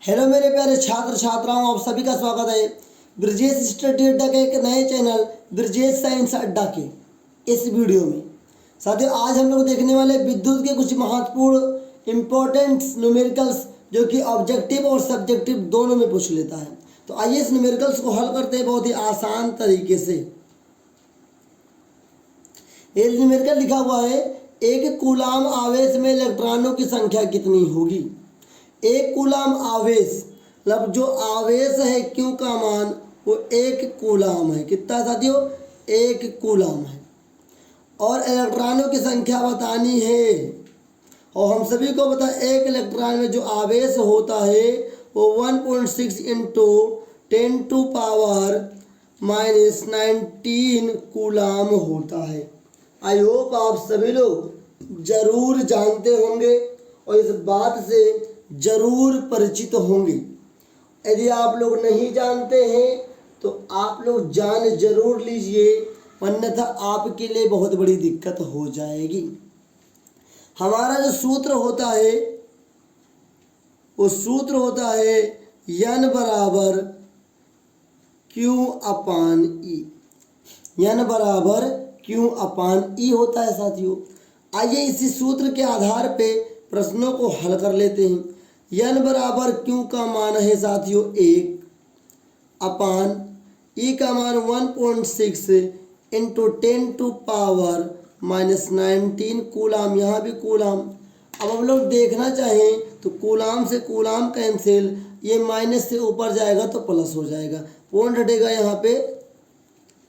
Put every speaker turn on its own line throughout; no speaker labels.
Hello मेरे प्यारे छात्र छात्राओं, आप सभी का स्वागत है ब्रजेश स्टडी अड्डा के एक नए चैनल ब्रजेश साइंस अड्डा के इस वीडियो में। साथियों, आज हम लोग देखने वाले विद्युत के कुछ महत्वपूर्ण इम्पोर्टेंट न्यूमेरिकल्स जो कि ऑब्जेक्टिव और सब्जेक्टिव दोनों में पूछ लेता है। तो आइए इस न्यूमेरिकल्स को हल करते हैं बहुत ही आसान तरीके से। ये न्यूमेरिकल लिखा हुआ है, एक कूलाम आवेश में इलेक्ट्रॉनों की संख्या कितनी होगी। एक कूलाम आवेश मतलब जो आवेश है क्यू का मान वो एक कूलाम है। कितना साथियों? एक कूलाम है। और इलेक्ट्रॉनों की संख्या बतानी है। और हम सभी को पता है एक इलेक्ट्रॉन में जो आवेश होता है वो 1.6 इंटू 10⁻⁻⁹ कूलाम होता है। आई होप आप सभी लोग जरूर जानते होंगे और इस बात से जरूर परिचित होंगे। यदि आप लोग नहीं जानते हैं तो आप लोग जान जरूर लीजिए, अन्यथा आपके लिए बहुत बड़ी दिक्कत हो जाएगी। हमारा जो सूत्र होता है वो सूत्र होता है N बराबर Q/E। N बराबर Q/E होता है साथियों। आइए इसी सूत्र के आधार पे प्रश्नों को हल कर लेते हैं। N बराबर Q का मान है साथियों 1/E का मान 1.6 इंटू 10⁻⁻⁹ कूलाम। यहाँ भी कूलाम। अब हम लोग देखना चाहें तो कूलाम से कूलाम कैंसिल, ये माइनस से ऊपर जाएगा तो प्लस हो जाएगा, पॉइंट हटेगा यहाँ पे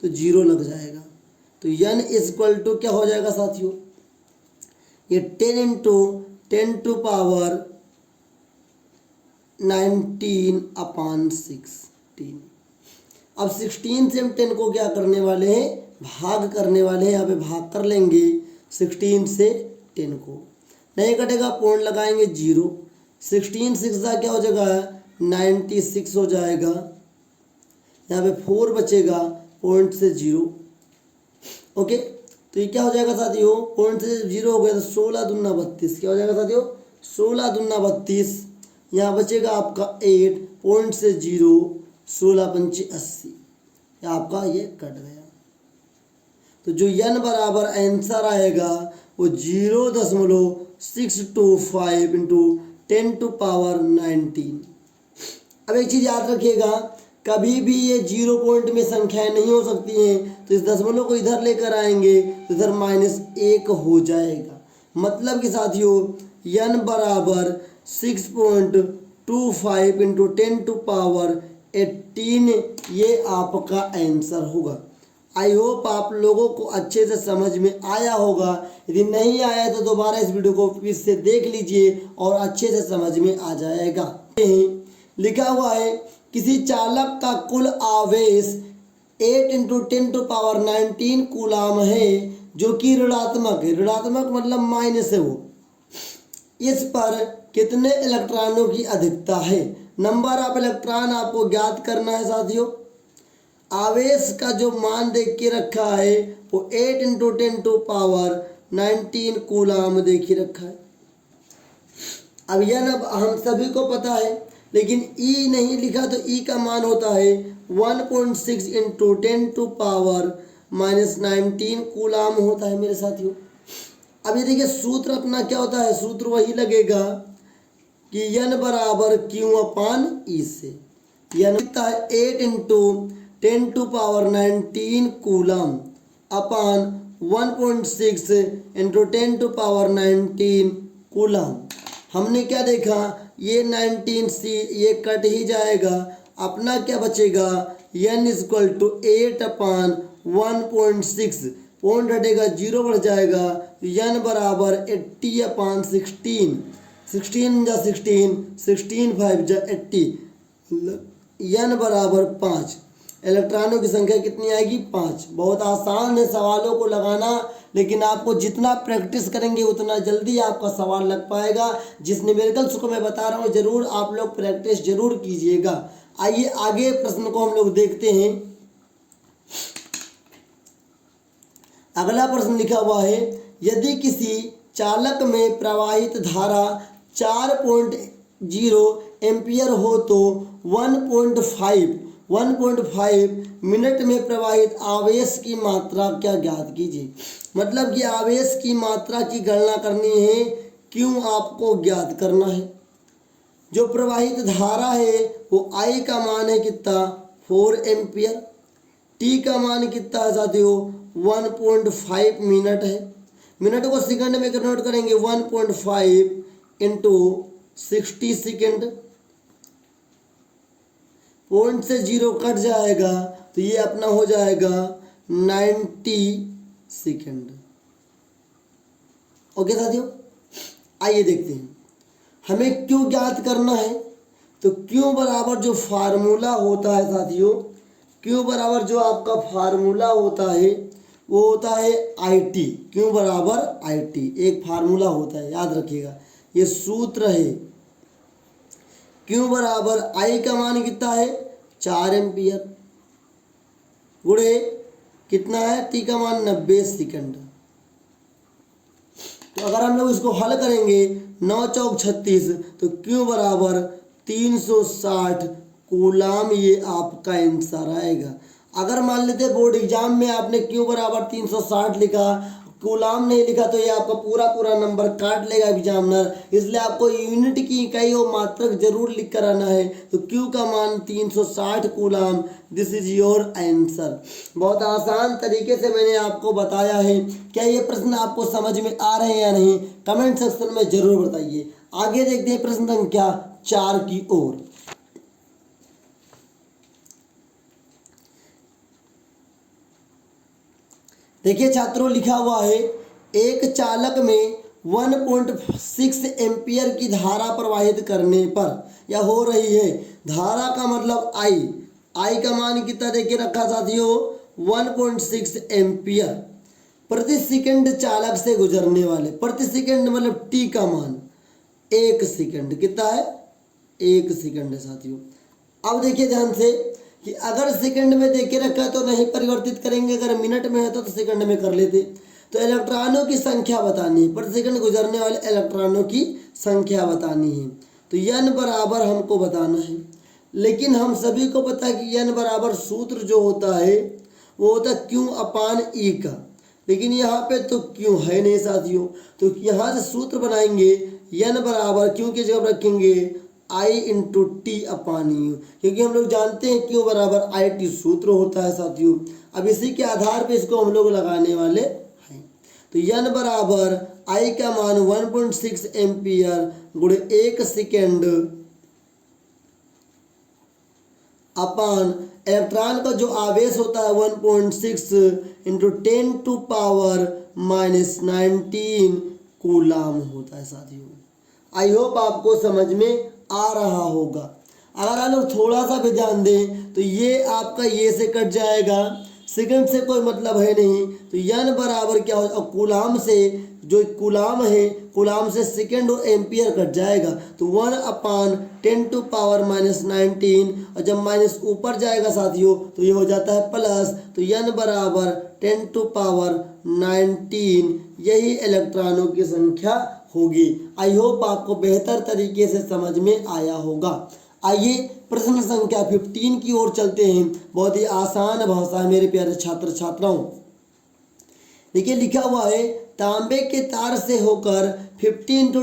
तो जीरो लग जाएगा। तो N इक्वल टू क्या हो जाएगा साथियों? ये 10 इंटू 10⁻19/16। अब 16 से हम 10 को क्या करने वाले हैं? भाग करने वाले हैं। यहाँ पे भाग कर लेंगे 16 से 10 को, नहीं कटेगा पॉइंट लगाएंगे जीरो। 16 6 क्या हो जाएगा? 96 हो जाएगा। यहाँ पे 4 बचेगा, पॉइंट से जीरो। ओके, तो ये क्या हो जाएगा साथियों? पॉइंट से जीरो हो गया तो 16 दूना 32। क्या हो जाएगा साथियों? 16 दूना 32। यहाँ बचेगा आपका 8, पॉइंट से जीरो, 16 पंचे 80। आपका ये कट गया। तो जो N बराबर आंसर आएगा वो 0.625 इंटू 10⁻19। अब एक चीज़ याद रखिएगा, कभी भी ये जीरो पॉइंट में संख्याएं नहीं हो सकती हैं। तो इस दशमलव को इधर लेकर आएंगे तो इधर -1 हो जाएगा। मतलब कि साथियों N बराबर 6.25 इंटू 10⁻18 ये आपका आंसर होगा। आई होप आप लोगों को अच्छे से समझ में आया होगा। यदि नहीं आया तो दोबारा इस वीडियो को फिर से देख लीजिए और अच्छे से समझ में आ जाएगा। लिखा हुआ है, किसी चालक का कुल आवेश 8 इंटू 10⁻19 कूलाम है जो कि ऋणात्मक है। ऋणात्मक मतलब माइनस है वो। इस पर कितने इलेक्ट्रॉनों की अधिकता है? नंबर ऑफ इलेक्ट्रॉन आपको ज्ञात करना है साथियों। आवेश का जो मान देख के रखा है वो 8 इंटू 10⁻19 कूलाम देख के रखा है। अब यह अब हम सभी को पता है, लेकिन E नहीं लिखा तो E का मान होता है 1.6 इंटू 10⁻⁻19 कूलाम होता है मेरे साथियों। अब ये देखिए सूत्र अपना क्या होता है, सूत्र वही लगेगा कि N बराबर Q/E से। N लिखता है 8 इंटू 10⁻19 कूलाम अपान 1.6 इंटू 10⁻19 कूलाम। हमने क्या देखा, ये 19 सी ये कट ही जाएगा, अपना क्या बचेगा? N इक्वल टू 8/1.6, पॉइंट हटेगा जीरो बढ़ जाएगा। N बराबर 80/16। 16 जा 16, 16 5 जा 80। N बराबर 5। इलेक्ट्रॉनों की संख्या कितनी आएगी? 5। बहुत आसान है सवालों को लगाना, लेकिन आपको जितना प्रैक्टिस करेंगे उतना जल्दी आपका सवाल लग पाएगा। जिस न्यूमेरिकल्स को मैं बता रहा हूँ जरूर आप लोग प्रैक्टिस जरूर कीजिएगा। आइए आगे प्रश्न को हम लोग देखते हैं। अगला प्रश्न लिखा हुआ है, यदि किसी चालक में प्रवाहित धारा 4.0 एम्पियर हो तो 1.5 मिनट में प्रवाहित आवेश की मात्रा क्या ज्ञात कीजिए। मतलब कि आवेश की मात्रा की गणना करनी है, क्यों आपको ज्ञात करना है। जो प्रवाहित धारा है वो आई का मान है कितना 4 एम्पियर, टी का मान कितना है साथियों 1.5 मिनट है। मिनट को सेकंड में कन्वर्ट करेंगे 1.5 इंटू 60 सेकेंड, पॉइंट से 0 कट जाएगा तो ये अपना हो जाएगा 90 सेकेंड। ओके साथियों, आइए देखते हैं हमें क्यों ज्ञात करना है। तो क्यों बराबर जो फार्मूला होता है साथियों, क्यों बराबर जो आपका फार्मूला होता है वो होता है आई टी। क्यों बराबर आई टी एक फार्मूला होता है, याद रखिएगा, ये सूत्र है। क्यों बराबर आई का मान कितना है 4 एम्पियर गुणे कितना है टी का मान 90 सेकंड। तो अगर हम लोग इसको हल करेंगे 9 चौक 36 तो क्यों बराबर 360 कूलाम ये आपका आंसर आएगा। अगर मान लेते बोर्ड एग्जाम में आपने क्यों बराबर 360 लिखा, कूलाम नहीं लिखा, तो ये आपका पूरा नंबर काट लेगा एग्जामिनर। इसलिए आपको यूनिट की इकाई और मात्रक जरूर लिख कर आना है। तो क्यू का मान 360 coulomb, this is your answer. बहुत आसान तरीके से मैंने आपको बताया है। क्या ये प्रश्न आपको समझ में आ रहे हैं या नहीं, कमेंट सेक्शन में जरूर बताइए। आगे देखते हैं प्रश्न संख्या 4 की ओर। देखिए छात्रों, लिखा हुआ है एक चालक में 1.6 एम्पियर की धारा प्रवाहित करने पर या हो रही है। धारा का मतलब आई का मान कितना देके रखा साथियों 1.6 एम्पियर प्रति सेकंड चालक से गुजरने वाले। प्रति सेकंड मतलब टी का मान 1 सेकंड कितना है 1 सेकंड है साथियों। अब देखिए ध्यान से कि अगर सेकंड में देखे रखा तो नहीं परिवर्तित करेंगे, अगर मिनट में है तो सेकंड में कर लेते। तो इलेक्ट्रॉनों की संख्या बतानी है, प्रति सेकंड गुजरने वाले इलेक्ट्रॉनों की संख्या बतानी है। तो n बराबर हमको बताना है, लेकिन हम सभी को पता है कि n बराबर सूत्र जो होता है वो होता है Q अपान E का, लेकिन यहाँ पे तो Q है नहीं साथियों। तो यहाँ से सूत्र बनाएंगे n बराबर Q की जगह रखेंगे I into T upon you, क्योंकि हम लोग जानते हैं क्यों बराबर आई टी सूत्र होता है साथियों। अब इसी के आधार पे इसको हम लोग लगाने वाले हैं। तो n बराबर I का मान 1.6 एम्पियर गुणे 1 सेकेंड अपान इलेक्ट्रॉन का जो आवेश होता है 1.6 into 10 to power minus 19 coulomb होता है साथियों। आई होप आपको समझ में आ रहा होगा। अगर आप लोग थोड़ा सा भी ध्यान दें तो ये आपका ये से कट जाएगा, सेकंड से कोई मतलब है नहीं। तो n बराबर क्या हो, और कूलाम से जो कूलाम है, कूलाम से सेकंड और एम्पियर कट जाएगा। तो 1 अपान 10 टू पावर माइनस 19, और जब माइनस ऊपर जाएगा साथियों तो ये हो जाता है प्लस। तो n बराबर 10 टू पावर 19 यही इलेक्ट्रॉनों की संख्या होगी। आई होप आपको बेहतर तरीके से समझ में आया होगा। आइए प्रश्न संख्या 15 की ओर चलते हैं। बहुत ही आसान भाषा है मेरे प्यारे छात्र छात्राओं। देखिए लिखा हुआ है तांबे के तार से होकर 15 टू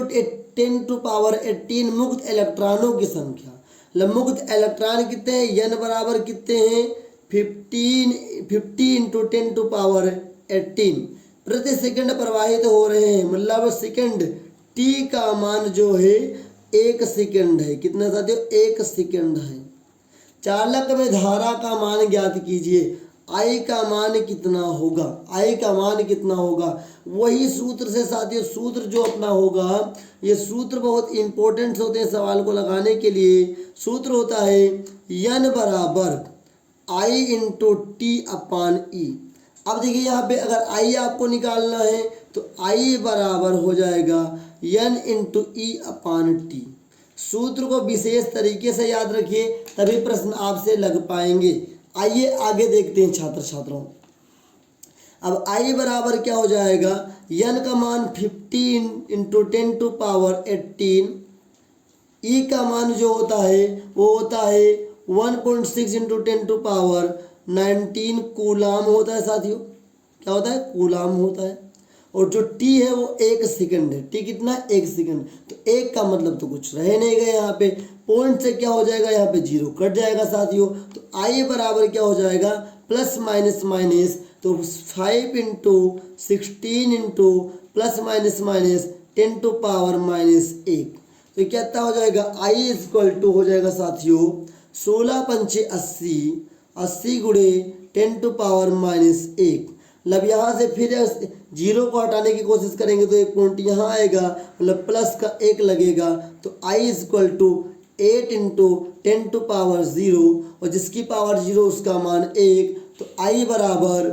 10 टू पावर 18 मुक्त इलेक्ट्रॉनों की संख्या। मुक्त इलेक्ट्रॉन कितने हैं, n बराबर कितने हैं 50 इंटू 10 टू पावर 18 प्रति सेकंड प्रवाहित हो रहे हैं। मतलब सेकंड t का मान जो है 1 सेकंड है। कितना साथियों 1 सेकंड है। चालक में धारा का मान ज्ञात कीजिए। I का मान कितना होगा, I का मान कितना होगा, वही सूत्र से साथियों। सूत्र जो अपना होगा, ये सूत्र बहुत इंपॉर्टेंट होते हैं सवाल को लगाने के लिए। सूत्र होता है n बराबर I इंटू टी अपान ई। अब देखिए यहाँ पे अगर I आपको निकालना है तो I बराबर हो जाएगा n इंटू ई अपान टी। सूत्र को विशेष तरीके से याद रखिए, तभी प्रश्न आपसे लग पाएंगे। आइए आगे देखते हैं छात्र छात्राओं। अब I बराबर क्या हो जाएगा, n का मान 15 इंटू 10 टू पावर 18 ई का मान जो होता है वो होता है 1.6 इंटू 10 टू पावर 19 कूलाम होता है साथियों। क्या होता है? कूलाम होता है। और जो टी है वो 1 सेकंड है। टी कितना? 1 सेकंड। तो 1 का मतलब तो कुछ रह नहीं गया यहाँ पे, पॉइंट से क्या हो जाएगा, यहाँ पे 0 कट जाएगा साथियों। तो आई बराबर क्या हो जाएगा, प्लस माइनस माइनस, तो 5 into 16 into plus minus minus 10 to power -1। तो कितना हो जाएगा, आई इज इक्वल टू हो जाएगा साथियों 16 पंचे 80, 80 गुणे 10 टू पावर -1। मतलब यहाँ से फिर 0 को हटाने की कोशिश करेंगे तो एक पॉइंट यहाँ आएगा, मतलब प्लस का 1 लगेगा। तो I is equal to 8 into 10 to power 0, और जिसकी पावर 0 उसका मान 1। तो आई बराबर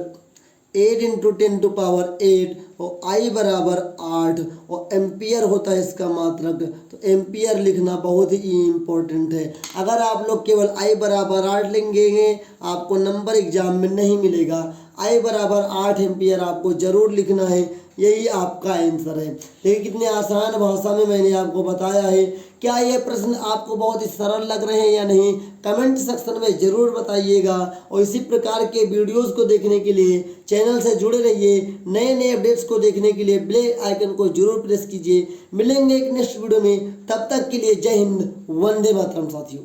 8 इंटू 10 टू पावर 8 और आई बराबर 8, और एम्पियर होता है इसका मात्रक। तो एम्पियर लिखना बहुत ही इम्पोर्टेंट है। अगर आप लोग केवल आई बराबर 8 लेंगे आपको नंबर एग्जाम में नहीं मिलेगा। आई बराबर 8 एम्पियर आपको जरूर लिखना है, यही आपका आंसर है। देखिए कितने आसान भाषा में मैंने आपको बताया है। क्या ये प्रश्न आपको बहुत ही सरल लग रहे हैं या नहीं, कमेंट सेक्शन में ज़रूर बताइएगा। और इसी प्रकार के वीडियोस को देखने के लिए चैनल से जुड़े रहिए। नए नए अपडेट्स को देखने के लिए बेल आइकन को जरूर प्रेस कीजिए। मिलेंगे एक नेक्स्ट वीडियो में, तब तक के लिए जय हिंद, वंदे मातरम साथियों।